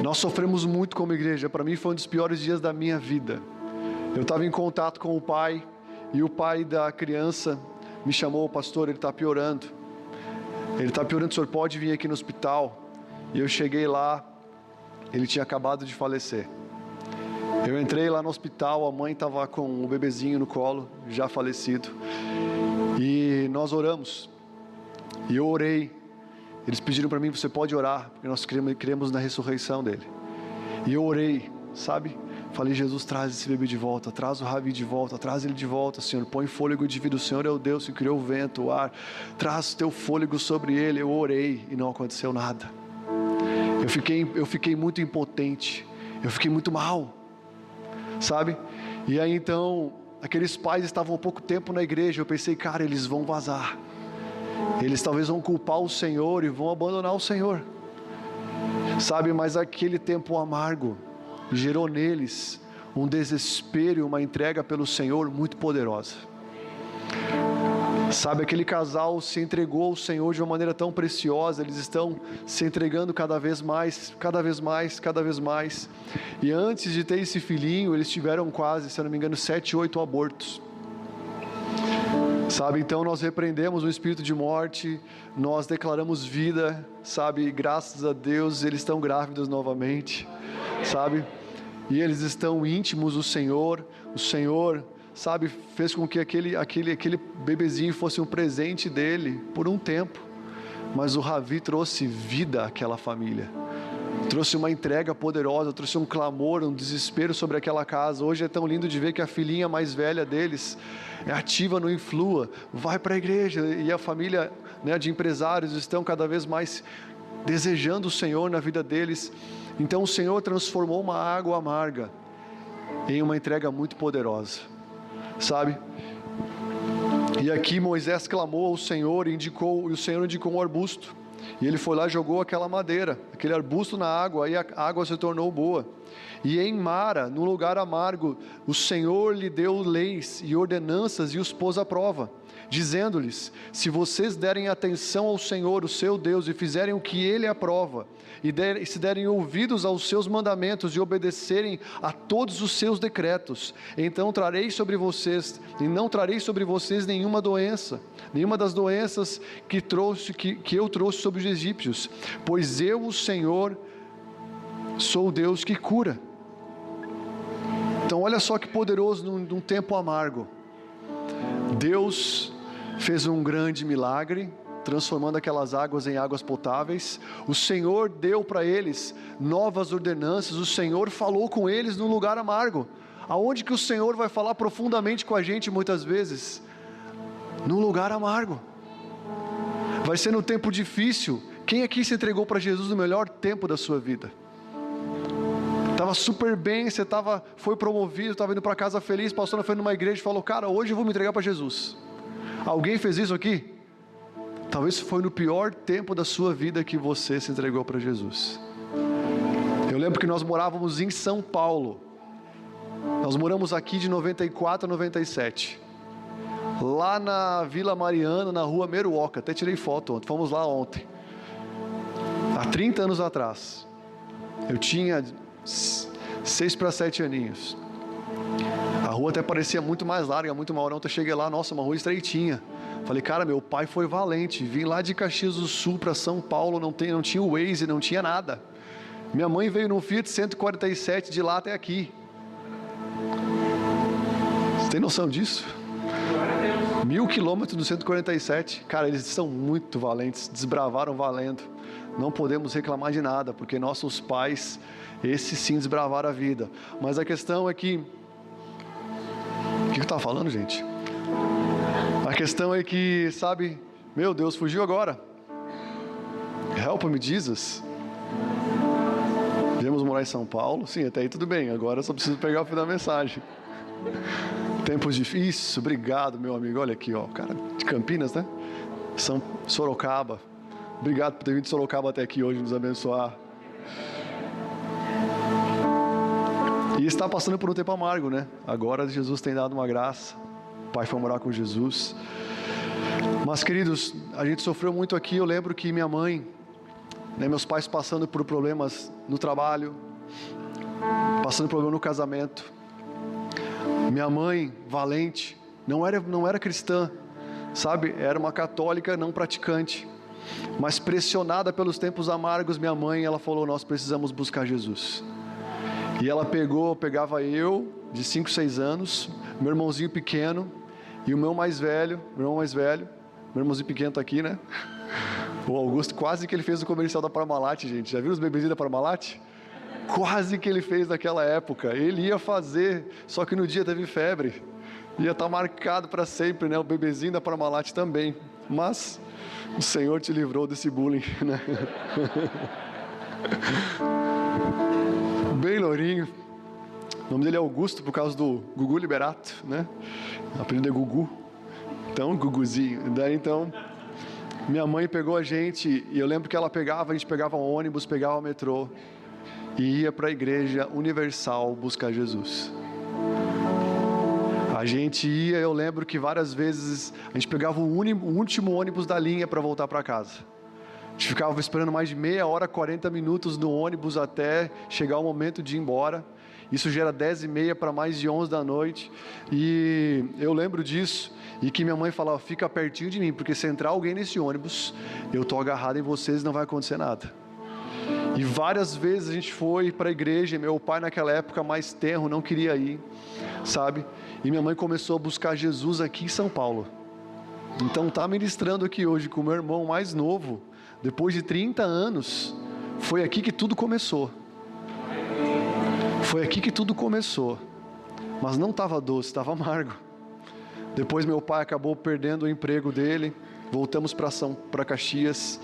Speaker 1: Nós sofremos muito como igreja. Para mim foi um dos piores dias da minha vida. Eu estava em contato com o pai, e o pai da criança me chamou: pastor, ele está piorando. O senhor pode vir aqui no hospital? E eu cheguei lá, ele tinha acabado de falecer. Eu entrei lá no hospital, a mãe estava com o bebezinho no colo, já falecido. E nós oramos. E eu orei. Eles pediram para mim: você pode orar, porque nós cremos na ressurreição dele. E eu orei, sabe? Falei, Jesus, traz esse bebê de volta, traz o Ravi de volta, traz ele de volta, Senhor. Põe fôlego de vida, o Senhor é o Deus que criou o vento, o ar. Traz o teu fôlego sobre ele. Eu orei e não aconteceu nada. Eu fiquei muito impotente, eu fiquei muito mal, sabe? E aí então, aqueles pais estavam há pouco tempo na igreja, eu pensei, cara, eles vão vazar. Eles talvez vão culpar o Senhor e vão abandonar o Senhor, sabe? Mas aquele tempo amargo gerou neles um desespero e uma entrega pelo Senhor muito poderosa. Sabe, aquele casal se entregou ao Senhor de uma maneira tão preciosa, eles estão se entregando cada vez mais, cada vez mais, cada vez mais. E antes de ter esse filhinho, eles tiveram quase, se eu não me engano, 7, 8 abortos. Sabe, então nós repreendemos o espírito de morte, nós declaramos vida, sabe, graças a Deus eles estão grávidos novamente, sabe, e eles estão íntimos do Senhor, o Senhor, sabe, fez com que aquele bebezinho fosse um presente dele por um tempo, mas o Ravi trouxe vida àquela família, trouxe uma entrega poderosa, trouxe um clamor, um desespero sobre aquela casa. Hoje é tão lindo de ver que a filhinha mais velha deles é ativa no Influa, vai para a igreja, e a família, né, de empresários estão cada vez mais desejando o Senhor na vida deles. Então o Senhor transformou uma água amarga em uma entrega muito poderosa, sabe? E aqui Moisés clamou ao Senhor e o Senhor indicou um arbusto. E ele foi lá e jogou aquela madeira, aquele arbusto na água, aí a água se tornou boa. E em Mara, no lugar amargo, o Senhor lhe deu leis e ordenanças e os pôs à prova, dizendo-lhes: se vocês derem atenção ao Senhor, o seu Deus, e fizerem o que Ele aprova, e se derem ouvidos aos seus mandamentos e obedecerem a todos os seus decretos, então trarei sobre vocês, e não trarei sobre vocês nenhuma doença, nenhuma das doenças que eu trouxe sobre os egípcios, pois eu, o Senhor, sou o Deus que cura. Então olha só que poderoso num tempo amargo. Deus fez um grande milagre, transformando aquelas águas em águas potáveis. O Senhor deu para eles novas ordenanças, o Senhor falou com eles num lugar amargo. Aonde que o Senhor vai falar profundamente com a gente muitas vezes? Num lugar amargo. Vai ser no tempo difícil. Quem aqui se entregou para Jesus no melhor tempo da sua vida? Estava super bem, você foi promovido, estava indo para casa feliz, passou na frente de uma igreja e falou: cara, hoje eu vou me entregar para Jesus. Alguém fez isso aqui? Talvez foi no pior tempo da sua vida que você se entregou para Jesus. Eu lembro que nós morávamos em São Paulo. Nós moramos aqui de 94 a 97. Lá na Vila Mariana, na rua Meruoca. Até tirei foto ontem, fomos lá ontem. Há 30 anos atrás. Eu tinha 6 para 7 aninhos. A rua até parecia muito mais larga, muito maior. Ontem eu cheguei lá, nossa, uma rua estreitinha. Falei, cara, meu pai foi valente. Vim lá de Caxias do Sul para São Paulo, não tinha o Waze, não tinha nada. Minha mãe veio num Fiat 147 de lá até aqui. Você tem noção disso? 1000 quilômetros do 147. Cara, eles são muito valentes, desbravaram valendo. Não podemos reclamar de nada, porque nossos pais, esses sim desbravaram a vida. Mas a questão é que... O que eu estava falando, gente? A questão é que, sabe, meu Deus, fugiu agora. Help me, Jesus. Viemos morar em São Paulo, sim, até aí tudo bem, agora eu só preciso pegar o fim da mensagem. Tempos difíceis, obrigado, meu amigo, olha aqui, ó, cara de Campinas, né? Sorocaba, obrigado por ter vindo de Sorocaba até aqui hoje nos abençoar. E está passando por um tempo amargo, né? Agora Jesus tem dado uma graça. O pai foi morar com Jesus. Mas, queridos, a gente sofreu muito aqui. Eu lembro que minha mãe, né, meus pais passando por problemas no trabalho, passando por problema no casamento. Minha mãe, valente, não era cristã, sabe? Era uma católica não praticante. Mas pressionada pelos tempos amargos, minha mãe, ela falou, nós precisamos buscar Jesus. E ela pegava eu, de 5, 6 anos, meu irmãozinho pequeno, e o meu irmão mais velho, meu irmãozinho pequeno está aqui, né? O Augusto, quase que ele fez o comercial da Parmalat, gente. Já viram os bebezinhos da Parmalat? quase que ele fez naquela época. Ele ia fazer, só que no dia teve febre. Ia estar marcado para sempre, né? O bebezinho da Parmalat também. Mas o Senhor te livrou desse bullying, né? Bem lourinho. O nome dele é Augusto, por causa do Gugu Liberato, né? O apelido é Gugu. Então, Guguzinho. Daí, então, minha mãe pegou a gente, e eu lembro que a gente pegava um ônibus, pegava o metrô, e ia para a Igreja Universal buscar Jesus. A gente ia, eu lembro que várias vezes, a gente pegava o último ônibus da linha para voltar para casa. A gente ficava esperando mais de meia hora, 40 minutos no ônibus até chegar o momento de ir embora. Isso já era 10h30 para mais de 11 da noite. E eu lembro disso. E que minha mãe falava, fica pertinho de mim, porque se entrar alguém nesse ônibus, eu estou agarrado em vocês e não vai acontecer nada. E várias vezes a gente foi para a igreja. Meu pai naquela época mais tenro, não queria ir, sabe? E minha mãe começou a buscar Jesus aqui em São Paulo. Então tá ministrando aqui hoje com o meu irmão mais novo. Depois de 30 anos, foi aqui que tudo começou. Foi aqui que tudo começou. Mas não estava doce, estava amargo. Depois meu pai acabou perdendo o emprego dele. Voltamos para Caxias,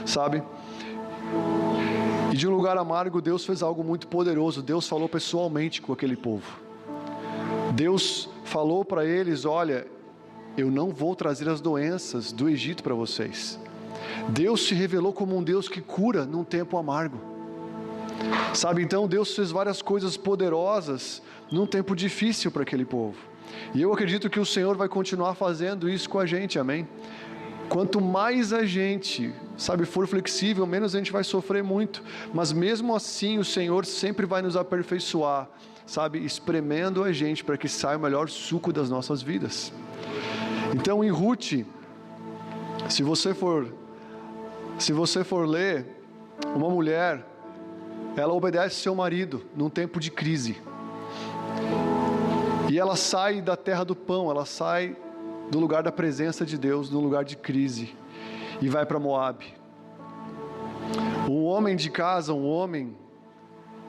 Speaker 1: sabe? E de um lugar amargo, Deus fez algo muito poderoso. Deus falou pessoalmente com aquele povo. Deus falou para eles, olha, eu não vou trazer as doenças do Egito para vocês. Deus se revelou como um Deus que cura num tempo amargo. Sabe, então Deus fez várias coisas poderosas num tempo difícil para aquele povo. E eu acredito que o Senhor vai continuar fazendo isso com a gente, amém? Quanto mais a gente, sabe, for flexível, menos a gente vai sofrer muito. Mas mesmo assim o Senhor sempre vai nos aperfeiçoar, sabe, espremendo a gente para que saia o melhor suco das nossas vidas. Então em Ruth, se você for ler, uma mulher, ela obedece seu marido num tempo de crise. E ela sai da terra do pão, ela sai do lugar da presença de Deus, no lugar de crise, e vai para Moabe. Um homem de casa, um homem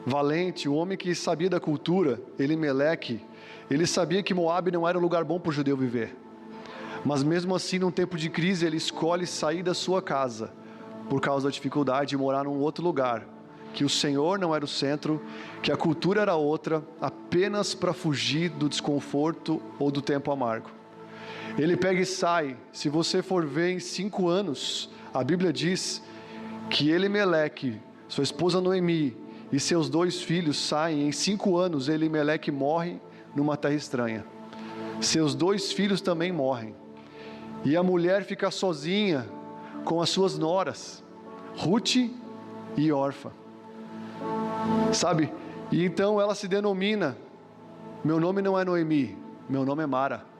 Speaker 1: valente, um homem que sabia da cultura, Elimeleque, ele sabia que Moabe não era um lugar bom para o judeu viver. Mas mesmo assim, num tempo de crise, ele escolhe sair da sua casa, por causa da dificuldade, e morar num outro lugar, que o Senhor não era o centro, que a cultura era outra, apenas para fugir do desconforto ou do tempo amargo. Ele pega e sai. Se você for ver em 5 anos, a Bíblia diz que Elimeleque, sua esposa Noemi e seus 2 filhos saem. Em 5 anos, Elimeleque morre numa terra estranha. Seus 2 filhos também morrem. E a mulher fica sozinha com as suas noras, Ruth e Orfa. Sabe? E então ela se denomina, meu nome não é Noemi, meu nome é Mara.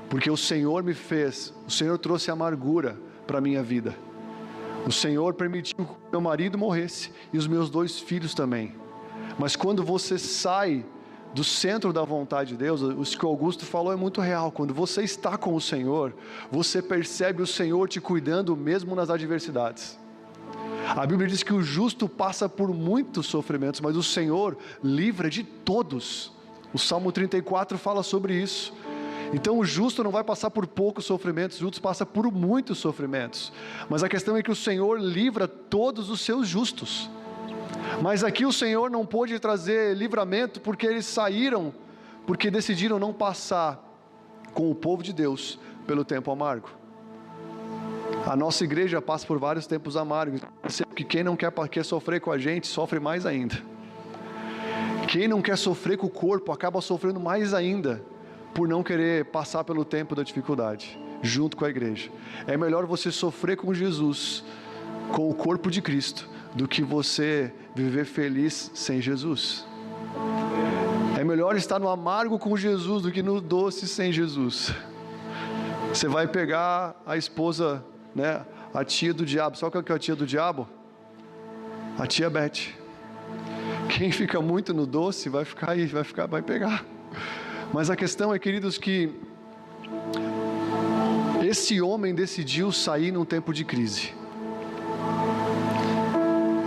Speaker 1: Porque o Senhor me fez, o Senhor trouxe amargura para a minha vida. O Senhor permitiu que meu marido morresse e os meus 2 filhos também. Mas quando você sai do centro da vontade de Deus, o que o Augusto falou é muito real. Quando você está com o Senhor, você percebe o Senhor te cuidando mesmo nas adversidades. A Bíblia diz que o justo passa por muitos sofrimentos, mas o Senhor livra de todos. O Salmo 34 fala sobre isso. Então o justo não vai passar por poucos sofrimentos, o justo passa por muitos sofrimentos. Mas a questão é que o Senhor livra todos os seus justos. Mas aqui o Senhor não pôde trazer livramento porque eles saíram, porque decidiram não passar com o povo de Deus pelo tempo amargo. A nossa igreja passa por vários tempos amargos, que quem não quer sofrer com a gente, sofre mais ainda. Quem não quer sofrer com o corpo, acaba sofrendo mais ainda, por não querer passar pelo tempo da dificuldade, junto com a igreja. É melhor você sofrer com Jesus, com o corpo de Cristo, do que você viver feliz sem Jesus. É melhor estar no amargo com Jesus do que no doce sem Jesus. Você vai pegar a esposa, né, a tia do diabo. Sabe o que é a tia do diabo? A tia Beth. Quem fica muito no doce vai ficar aí, vai pegar. Mas a questão é, queridos, que esse homem decidiu sair num tempo de crise.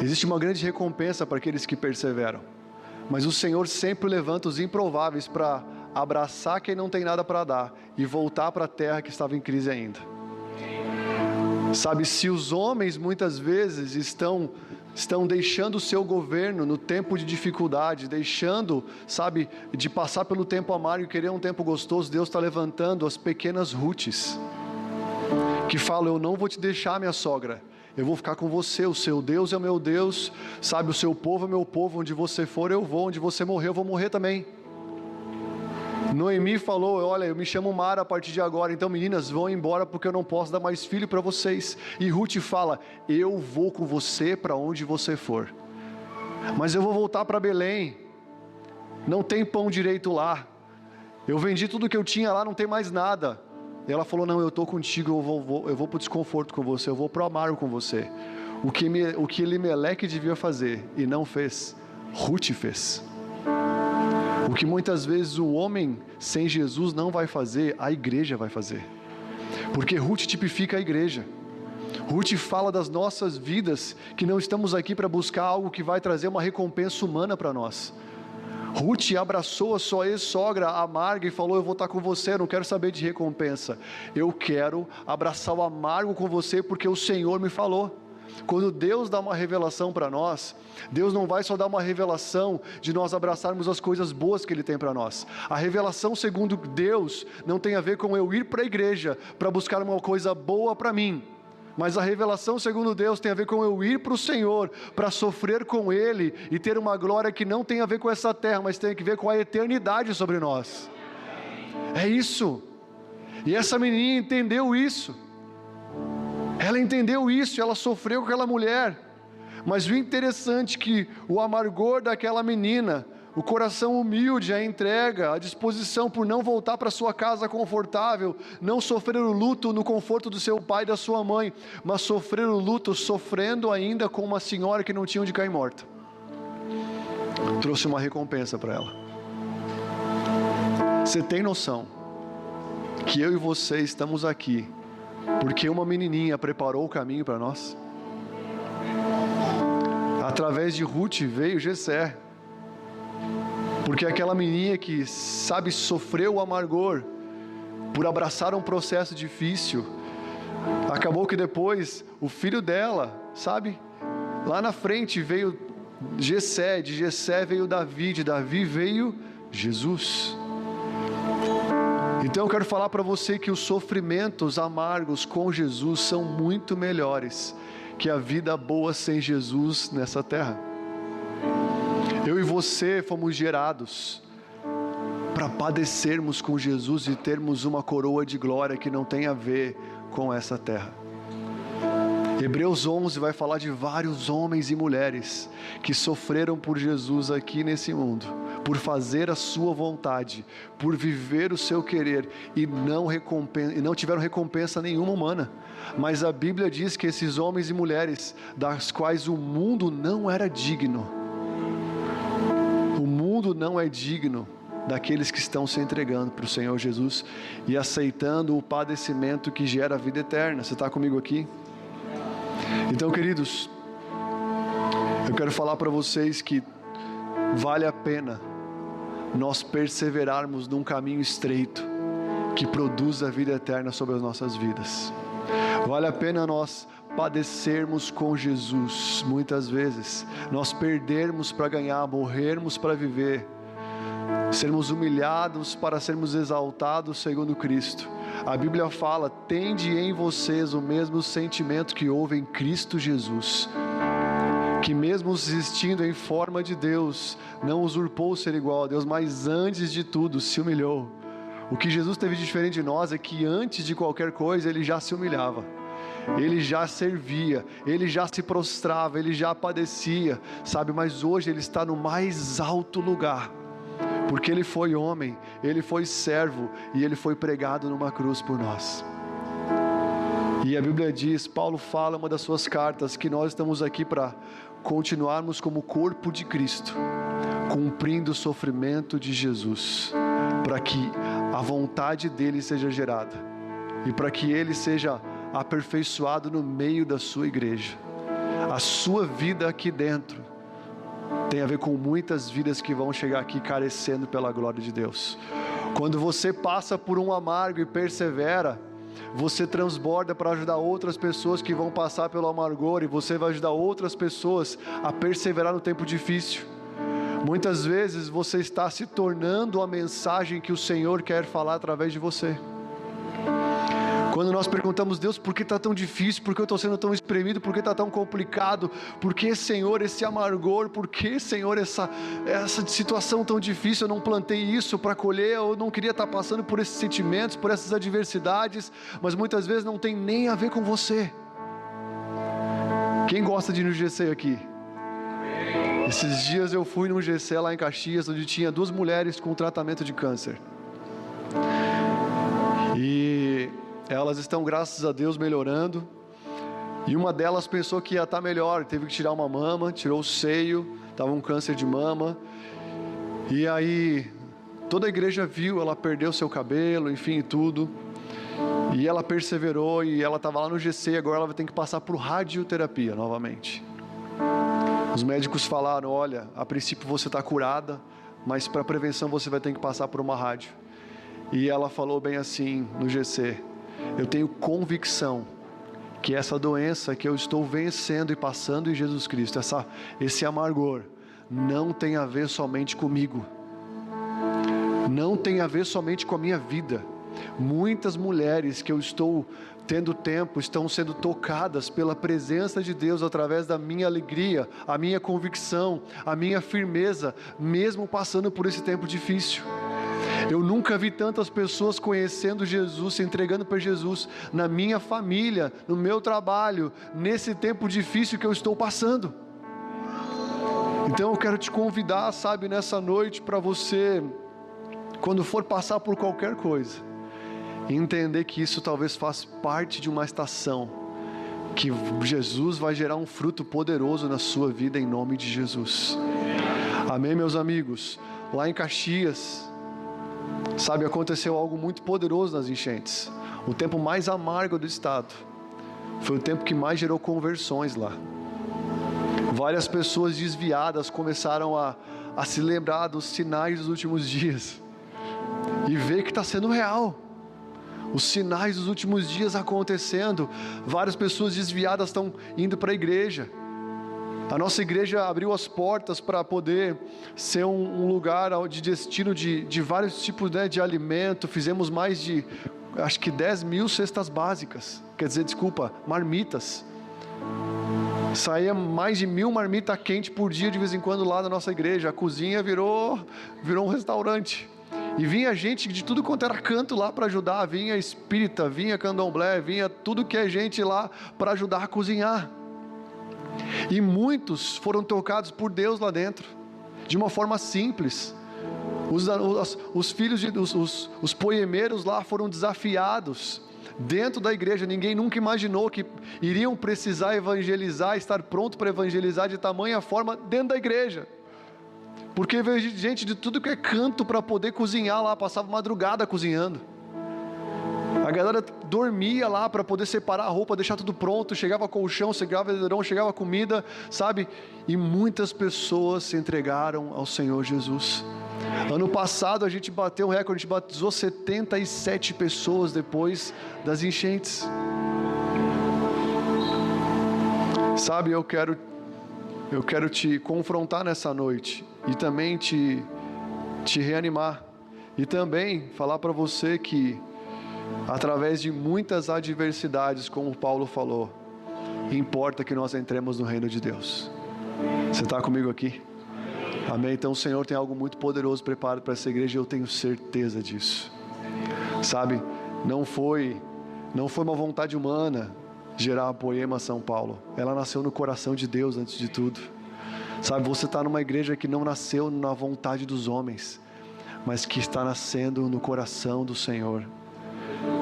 Speaker 1: Existe uma grande recompensa para aqueles que perseveram, mas o Senhor sempre levanta os improváveis para abraçar quem não tem nada para dar e voltar para a terra que estava em crise ainda. Sabe, se os homens muitas vezes estão deixando o seu governo no tempo de dificuldade, deixando, sabe, de passar pelo tempo amargo e querer um tempo gostoso, Deus está levantando as pequenas Rutes, que falam: eu não vou te deixar, minha sogra, eu vou ficar com você, o seu Deus é o meu Deus, sabe, o seu povo é meu povo, onde você for eu vou, onde você morrer eu vou morrer também. Noemi falou: olha, eu me chamo Mara a partir de agora, então meninas, vão embora porque eu não posso dar mais filho para vocês. E Ruth fala: eu vou com você para onde você for, mas eu vou voltar para Belém, não tem pão direito lá, eu vendi tudo que eu tinha lá, não tem mais nada. E ela falou: não, eu estou contigo, eu vou para o desconforto com você, eu vou para o amargo com você. O que Elimeleque devia fazer e não fez, Ruth fez. O que muitas vezes o homem sem Jesus não vai fazer, a igreja vai fazer. Porque Ruth tipifica a igreja. Ruth fala das nossas vidas, que não estamos aqui para buscar algo que vai trazer uma recompensa humana para nós. Ruth abraçou a sua ex-sogra amarga e falou: eu vou estar com você, eu não quero saber de recompensa. Eu quero abraçar o amargo com você porque o Senhor me falou. Quando Deus dá uma revelação para nós, Deus não vai só dar uma revelação de nós abraçarmos as coisas boas que Ele tem para nós. A revelação segundo Deus não tem a ver com eu ir para a igreja para buscar uma coisa boa para mim, mas a revelação segundo Deus tem a ver com eu ir para o Senhor, para sofrer com Ele e ter uma glória que não tem a ver com essa terra, mas tem a ver com a eternidade sobre nós. É isso. E essa menina entendeu isso. Ela entendeu isso, ela sofreu com aquela mulher. Mas o interessante é que o amargor daquela menina, o coração humilde, a entrega, a disposição por não voltar para sua casa confortável, não sofrer o luto no conforto do seu pai e da sua mãe, mas sofrer o luto sofrendo ainda com uma senhora que não tinha onde cair morta, trouxe uma recompensa para ela. Você tem noção que eu e você estamos aqui porque uma menininha preparou o caminho para nós? Através de Ruth veio Jessé. Porque aquela menininha que, sabe, sofreu o amargor por abraçar um processo difícil, acabou que depois o filho dela, sabe, lá na frente veio Jessé, de Jessé veio Davi, de Davi veio Jesus. Então eu quero falar para você que os sofrimentos amargos com Jesus são muito melhores que a vida boa sem Jesus nessa terra. Eu e você fomos gerados para padecermos com Jesus e termos uma coroa de glória que não tem a ver com essa terra. Hebreus 11 vai falar de vários homens e mulheres que sofreram por Jesus aqui nesse mundo, por fazer a sua vontade, por viver o seu querer e não tiveram recompensa nenhuma humana. Mas a Bíblia diz que esses homens e mulheres, das quais o mundo não era digno, o mundo não é digno daqueles que estão se entregando para o Senhor Jesus e aceitando o padecimento que gera a vida eterna. Você está comigo aqui? Então, queridos, eu quero falar para vocês que vale a pena nós perseverarmos num caminho estreito que produz a vida eterna sobre as nossas vidas. Vale a pena nós padecermos com Jesus, muitas vezes, nós perdermos para ganhar, morrermos para viver, sermos humilhados para sermos exaltados segundo Cristo. A Bíblia fala: tende em vocês o mesmo sentimento que houve em Cristo Jesus, que mesmo existindo em forma de Deus, não usurpou ser igual a Deus, mas antes de tudo se humilhou. O que Jesus teve de diferente de nós é que antes de qualquer coisa Ele já se humilhava, Ele já servia, Ele já se prostrava, Ele já padecia, sabe? Mas hoje Ele está no mais alto lugar, porque Ele foi homem, Ele foi servo e Ele foi pregado numa cruz por nós. E a Bíblia diz, Paulo fala em uma das suas cartas, que nós estamos aqui para continuarmos como corpo de Cristo, cumprindo o sofrimento de Jesus, para que a vontade dEle seja gerada e para que Ele seja aperfeiçoado no meio da sua igreja. A sua vida aqui dentro tem a ver com muitas vidas que vão chegar aqui carecendo pela glória de Deus. Quando você passa por um amargo e persevera, você transborda para ajudar outras pessoas que vão passar pelo amargor, e você vai ajudar outras pessoas a perseverar no tempo difícil. Muitas vezes você está se tornando a mensagem que o Senhor quer falar através de você. Quando nós perguntamos, Deus, por que está tão difícil? Por que eu estou sendo tão espremido? Por que está tão complicado? Por que, Senhor, esse amargor? Por que, Senhor, essa situação tão difícil? Eu não plantei isso para colher, eu não queria estar passando por esses sentimentos, por essas adversidades, mas muitas vezes não tem nem a ver com você. Quem gosta de ir no GC aqui? Esses dias eu fui num GC lá em Caxias, onde tinha 2 mulheres com tratamento de câncer. E elas estão, graças a Deus, melhorando. E uma delas pensou que ia estar melhor, teve que tirar uma mama, tirou o seio, estava um câncer de mama. E aí, toda a igreja viu, ela perdeu seu cabelo, enfim, tudo. E ela perseverou, e ela estava lá no GC, agora ela vai ter que passar por radioterapia novamente. Os médicos falaram, olha, a princípio você está curada, mas para prevenção você vai ter que passar por uma rádio. E ela falou bem assim no GC, eu tenho convicção que essa doença que eu estou vencendo e passando em Jesus Cristo, esse amargor, não tem a ver somente comigo, não tem a ver somente com a minha vida. Muitas mulheres que eu estou tendo tempo estão sendo tocadas pela presença de Deus através da minha alegria, a minha convicção, a minha firmeza, mesmo passando por esse tempo difícil. Eu nunca vi tantas pessoas conhecendo Jesus, se entregando para Jesus, na minha família, no meu trabalho, nesse tempo difícil que eu estou passando. Então eu quero te convidar, sabe, nessa noite, para você, quando for passar por qualquer coisa, entender que isso talvez faz parte de uma estação, que Jesus vai gerar um fruto poderoso na sua vida, em nome de Jesus. Amém, meus amigos? Lá em Caxias, sabe, aconteceu algo muito poderoso nas enchentes. O tempo mais amargo do estado foi o tempo que mais gerou conversões lá. Várias pessoas desviadas começaram a se lembrar dos sinais dos últimos dias e ver que está sendo real. Os sinais dos últimos dias acontecendo. Várias pessoas desviadas estão indo para a igreja. A nossa igreja abriu as portas para poder ser um lugar de destino de vários tipos, né, de alimento. Fizemos mais de, acho que 10 mil cestas básicas. Marmitas. Saía mais de 1000 marmitas quentes por dia de vez em quando lá na nossa igreja. A cozinha virou um restaurante. E vinha gente de tudo quanto era canto lá para ajudar. Vinha espírita, vinha candomblé, vinha tudo que é gente lá para ajudar a cozinhar. E muitos foram tocados por Deus lá dentro, de uma forma simples. Os filhos, os poemeiros lá foram desafiados dentro da igreja. Ninguém nunca imaginou que iriam precisar evangelizar, estar pronto para evangelizar de tamanha forma dentro da igreja. Porque veio gente de tudo que é canto para poder cozinhar lá, passava madrugada cozinhando. A galera dormia lá para poder separar a roupa, deixar tudo pronto. Chegava colchão, chegava edredom, chegava comida, sabe? E muitas pessoas se entregaram ao Senhor Jesus. Ano passado a gente bateu um recorde, a gente batizou 77 pessoas depois das enchentes. Sabe, eu quero te confrontar nessa noite e também te reanimar. E também falar para você que através de muitas adversidades, como Paulo falou, importa que nós entremos no reino de Deus. Você está comigo aqui? Amém? Então o Senhor tem algo muito poderoso preparado para essa igreja, e eu tenho certeza disso. Sabe, não foi uma vontade humana gerar a Poema São Paulo. Ela nasceu no coração de Deus antes de tudo. Sabe, você está numa igreja que não nasceu na vontade dos homens, mas que está nascendo no coração do Senhor.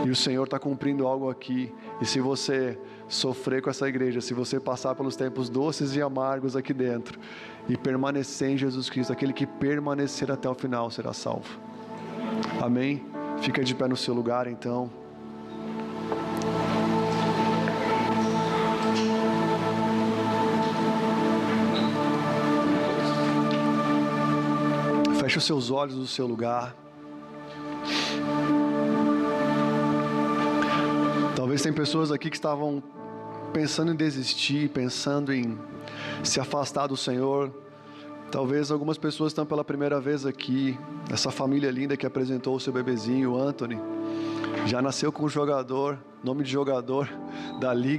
Speaker 1: E o Senhor está cumprindo algo aqui. E se você sofrer com essa igreja, se você passar pelos tempos doces e amargos aqui dentro e permanecer em Jesus Cristo, aquele que permanecer até o final será salvo. Amém? Fica de pé no seu lugar então. Feche os seus olhos no seu lugar. Talvez tem pessoas aqui que estavam pensando em desistir, pensando em se afastar do Senhor. Talvez algumas pessoas estão pela primeira vez aqui. Essa família linda que apresentou o seu bebezinho, o Anthony, já nasceu com um jogador, nome de jogador da liga.